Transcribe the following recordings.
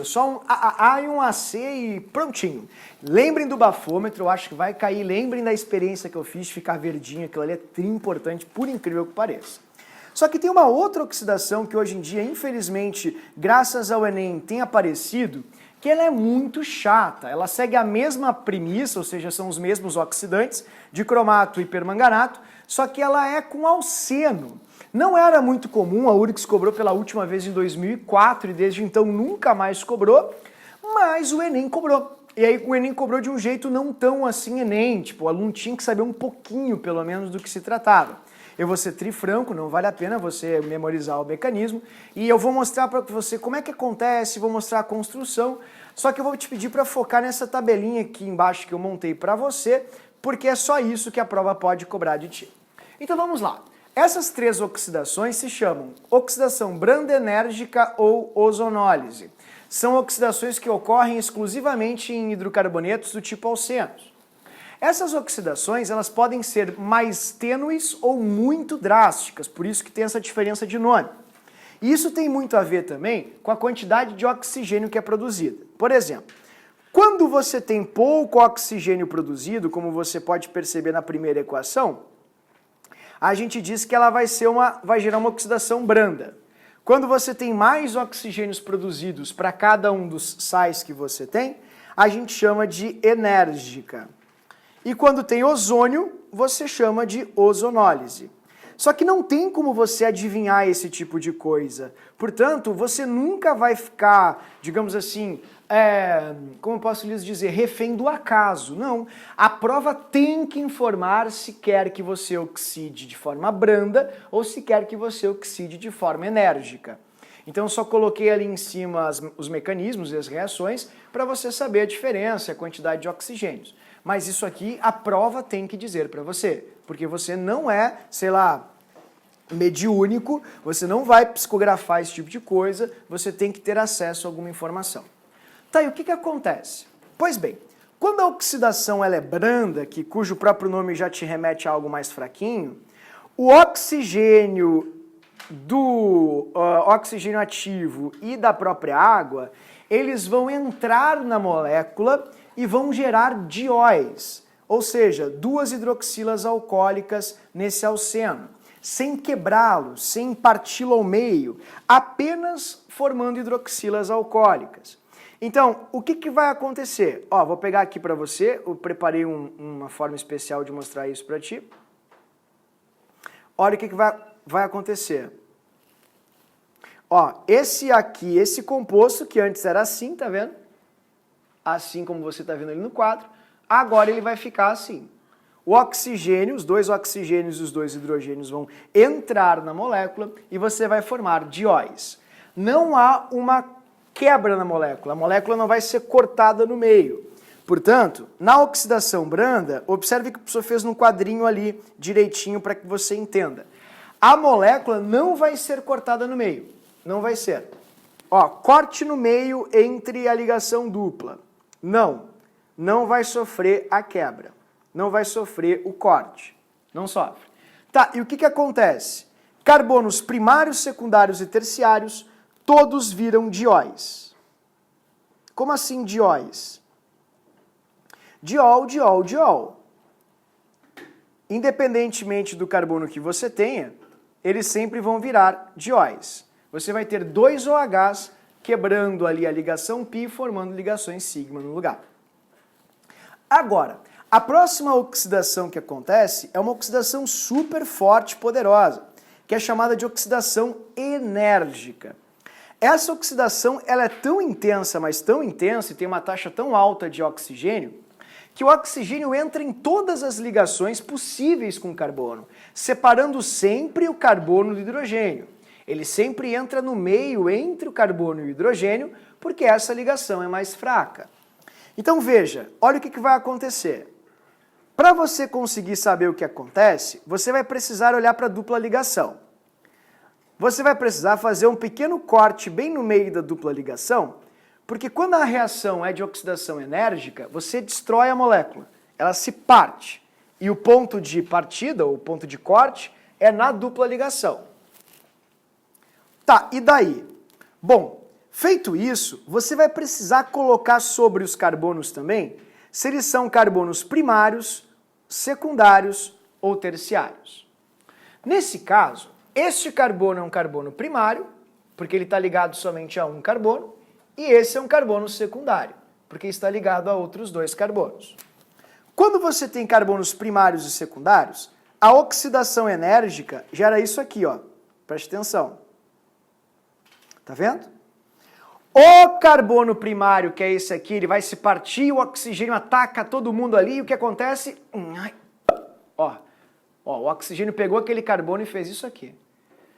é só um AAA e um AC e prontinho. Lembrem do bafômetro, eu acho que vai cair. Lembrem da experiência que eu fiz de ficar verdinho, aquilo ali é tri importante, por incrível que pareça. Só que tem uma outra oxidação que hoje em dia, infelizmente, graças ao Enem, tem aparecido, que ela é muito chata. Ela segue a mesma premissa, ou seja, são os mesmos oxidantes, de cromato e permanganato, só que ela é com alceno. Não era muito comum, a URGS cobrou pela última vez em 2004 e desde então nunca mais cobrou, mas o Enem cobrou. E aí o Enem cobrou de um jeito não tão assim Enem, tipo, o aluno tinha que saber um pouquinho, pelo menos, do que se tratava. Eu vou ser trifranco, não vale a pena você memorizar o mecanismo, e eu vou mostrar para você como é que acontece, vou mostrar a construção, só que eu vou te pedir para focar nessa tabelinha aqui embaixo que eu montei para você, porque é só isso que a prova pode cobrar de ti. Então vamos lá. Essas três oxidações se chamam oxidação branda enérgica ou ozonólise. São oxidações que ocorrem exclusivamente em hidrocarbonetos do tipo alcenos. Essas oxidações, elas podem ser mais tênues ou muito drásticas, por isso que tem essa diferença de nome. E isso tem muito a ver também com a quantidade de oxigênio que é produzida. Por exemplo, quando você tem pouco oxigênio produzido, como você pode perceber na primeira equação, a gente diz que ela vai gerar uma oxidação branda. Quando você tem mais oxigênios produzidos para cada um dos sais que você tem, a gente chama de enérgica. E quando tem ozônio, você chama de ozonólise. Só que não tem como você adivinhar esse tipo de coisa. Portanto, você nunca vai ficar, digamos assim, como eu posso lhes dizer, refém do acaso. Não. A prova tem que informar se quer que você oxide de forma branda ou se quer que você oxide de forma enérgica. Então eu só coloquei ali em cima os mecanismos e as reações para você saber a diferença, a quantidade de oxigênios. Mas isso aqui a prova tem que dizer para você, porque você não é, sei lá, mediúnico, você não vai psicografar esse tipo de coisa, você tem que ter acesso a alguma informação. Tá, e o que acontece? Pois bem, quando a oxidação ela é branda, cujo próprio nome já te remete a algo mais fraquinho, o oxigênio do oxigênio ativo e da própria água, eles vão entrar na molécula e vão gerar dióis, ou seja, duas hidroxilas alcoólicas nesse alceno, sem quebrá-lo, sem parti-lo ao meio, apenas formando hidroxilas alcoólicas. Então, o que vai acontecer? Ó, vou pegar aqui para você, eu preparei uma forma especial de mostrar isso para ti. Olha o que vai acontecer. Ó, esse aqui, esse composto que antes era assim, tá vendo? Assim como você está vendo ali no quadro, agora ele vai ficar assim. O oxigênio, os dois oxigênios e os dois hidrogênios vão entrar na molécula e você vai formar dióis. Não há uma quebra na molécula, a molécula não vai ser cortada no meio. Portanto, na oxidação branda, observe que o professor fez num quadrinho ali direitinho para que você entenda. A molécula não vai ser cortada no meio, não vai ser. Ó, corte no meio entre a ligação dupla. Não vai sofrer a quebra, não vai sofrer o corte, não sofre. Tá, e o que acontece? Carbonos primários, secundários e terciários, todos viram dióis. Como assim dióis? Diol, diol, diol. Independentemente do carbono que você tenha, eles sempre vão virar dióis. Você vai ter dois OHs quebrando ali a ligação π, formando ligações sigma no lugar. Agora, a próxima oxidação que acontece é uma oxidação super forte e poderosa, que é chamada de oxidação enérgica. Essa oxidação ela é tão intensa, mas tão intensa, e tem uma taxa tão alta de oxigênio, que o oxigênio entra em todas as ligações possíveis com o carbono, separando sempre o carbono do hidrogênio. Ele sempre entra no meio entre o carbono e o hidrogênio, porque essa ligação é mais fraca. Então veja, olha o que vai acontecer. Para você conseguir saber o que acontece, você vai precisar olhar para a dupla ligação. Você vai precisar fazer um pequeno corte bem no meio da dupla ligação, porque quando a reação é de oxidação enérgica, você destrói a molécula, ela se parte. E o ponto de partida, ou ponto de corte, é na dupla ligação. Tá, e daí? Bom, Feito isso, você vai precisar colocar sobre os carbonos também se eles são carbonos primários, secundários ou terciários. Nesse caso, este carbono é um carbono primário, porque ele está ligado somente a um carbono, e esse é um carbono secundário, porque está ligado a outros dois carbonos. Quando você tem carbonos primários e secundários, a oxidação enérgica gera isso aqui, ó. Preste atenção. Tá vendo? O carbono primário, que é esse aqui, ele vai se partir, o oxigênio ataca todo mundo ali, e o que acontece? Ó, o oxigênio pegou aquele carbono e fez isso aqui.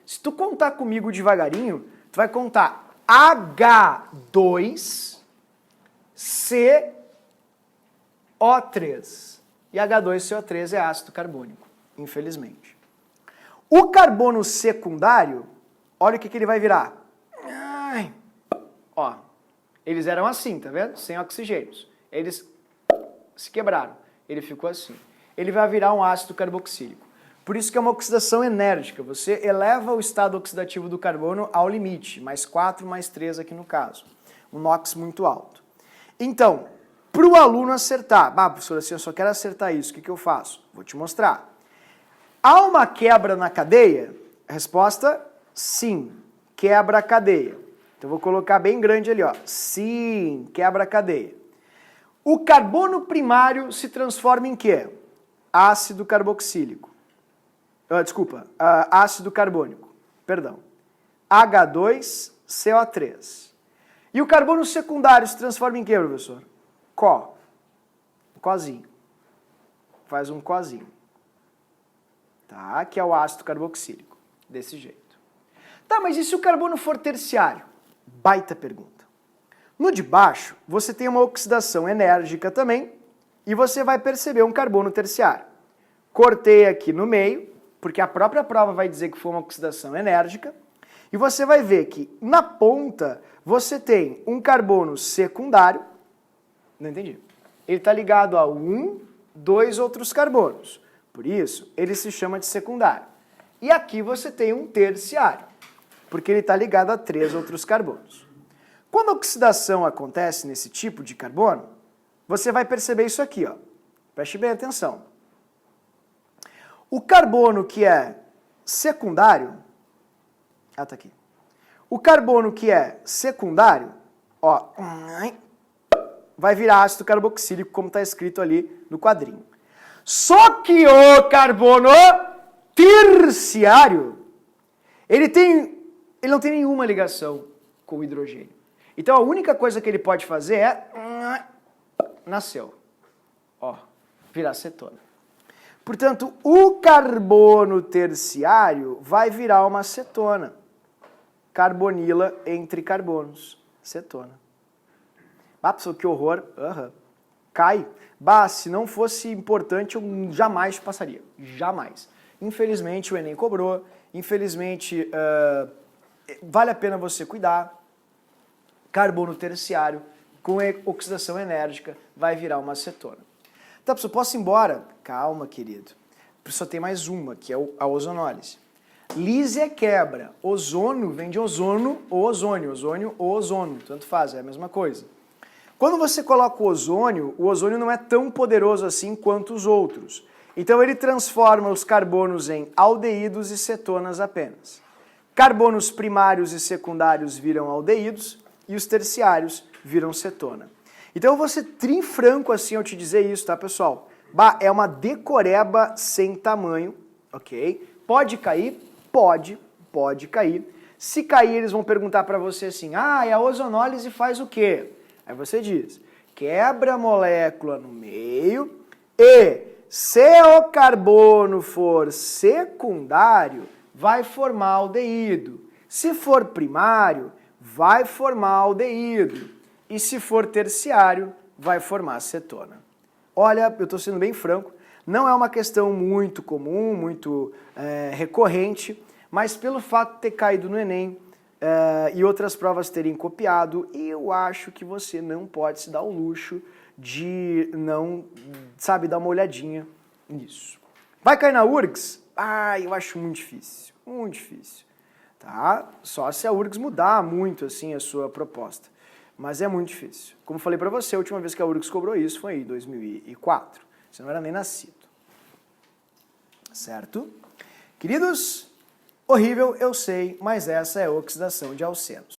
Se tu contar comigo devagarinho, tu vai contar H2CO3 e H2CO3 é ácido carbônico, infelizmente. O carbono secundário, olha o que ele vai virar. Ó, eles eram assim, tá vendo? Sem oxigênios. Eles se quebraram. Ele ficou assim. Ele vai virar um ácido carboxílico. Por isso que é uma oxidação enérgica. Você eleva o estado oxidativo do carbono ao limite. Mais 4, mais 3 aqui no caso. Um NOx muito alto. Então, para o aluno acertar, professor, assim, eu só quero acertar isso, o que eu faço? Vou te mostrar. Há uma quebra na cadeia? A resposta, sim. Quebra a cadeia. Então, vou colocar bem grande ali, ó. Sim, quebra a cadeia. O carbono primário se transforma em quê? Ácido carboxílico. Ácido carbônico. Perdão. H2CO3. E o carbono secundário se transforma em quê, professor? Có. Cozinho. Faz um cozinho. Tá? Que é o ácido carboxílico. Desse jeito. Tá, mas e se o carbono for terciário? Baita pergunta. No de baixo, você tem uma oxidação enérgica também, e você vai perceber um carbono terciário. Cortei aqui no meio, porque a própria prova vai dizer que foi uma oxidação enérgica, e você vai ver que na ponta você tem um carbono secundário, não entendi, ele está ligado a 2 outros carbonos, por isso ele se chama de secundário. E aqui você tem um terciário, porque ele está ligado a 3 outros carbonos. Quando a oxidação acontece nesse tipo de carbono, você vai perceber isso aqui, ó. Preste bem atenção. O carbono que é secundário, tá aqui. O carbono que é secundário, ó, vai virar ácido carboxílico, como está escrito ali no quadrinho. Só que o carbono terciário, ele não tem nenhuma ligação com o hidrogênio. Então a única coisa que ele pode fazer é nasceu, ó, virar cetona. Portanto, o carbono terciário vai virar uma cetona. Carbonila entre carbonos. Cetona. Pessoal, que horror. Cai. Se não fosse importante, eu jamais passaria. Jamais. Infelizmente, o Enem cobrou. Infelizmente, vale a pena você cuidar. Carbono terciário, com oxidação enérgica, vai virar uma cetona. Tá, pessoal, posso ir embora? Calma, querido. Só tem mais uma, que é a ozonólise. Lise é quebra. Ozono vem de ozono ou ozônio. Ozônio ou ozono. Tanto faz, é a mesma coisa. Quando você coloca o ozônio não é tão poderoso assim quanto os outros. Então ele transforma os carbonos em aldeídos e cetonas apenas. Carbonos primários e secundários viram aldeídos e os terciários viram cetona. Então eu vou ser franco assim ao te dizer isso, tá, pessoal? É uma decoreba sem tamanho, ok? Pode cair? Pode cair. Se cair, eles vão perguntar para você assim, e a ozonólise faz o quê? Aí você diz, quebra a molécula no meio e se o carbono for secundário, vai formar aldeído. Se for primário, vai formar aldeído. E se for terciário, vai formar cetona. Olha, eu estou sendo bem franco, não é uma questão muito comum, muito recorrente, mas pelo fato de ter caído no Enem e outras provas terem copiado, eu acho que você não pode se dar o luxo de não, dar uma olhadinha nisso. Vai cair na URGS? Eu acho muito difícil, tá? Só se a URGS mudar muito assim a sua proposta. Mas é muito difícil. Como falei para você, a última vez que a URGS cobrou isso foi em 2004. Você não era nem nascido. Certo? Queridos, horrível, eu sei, mas essa é a oxidação de alcenos.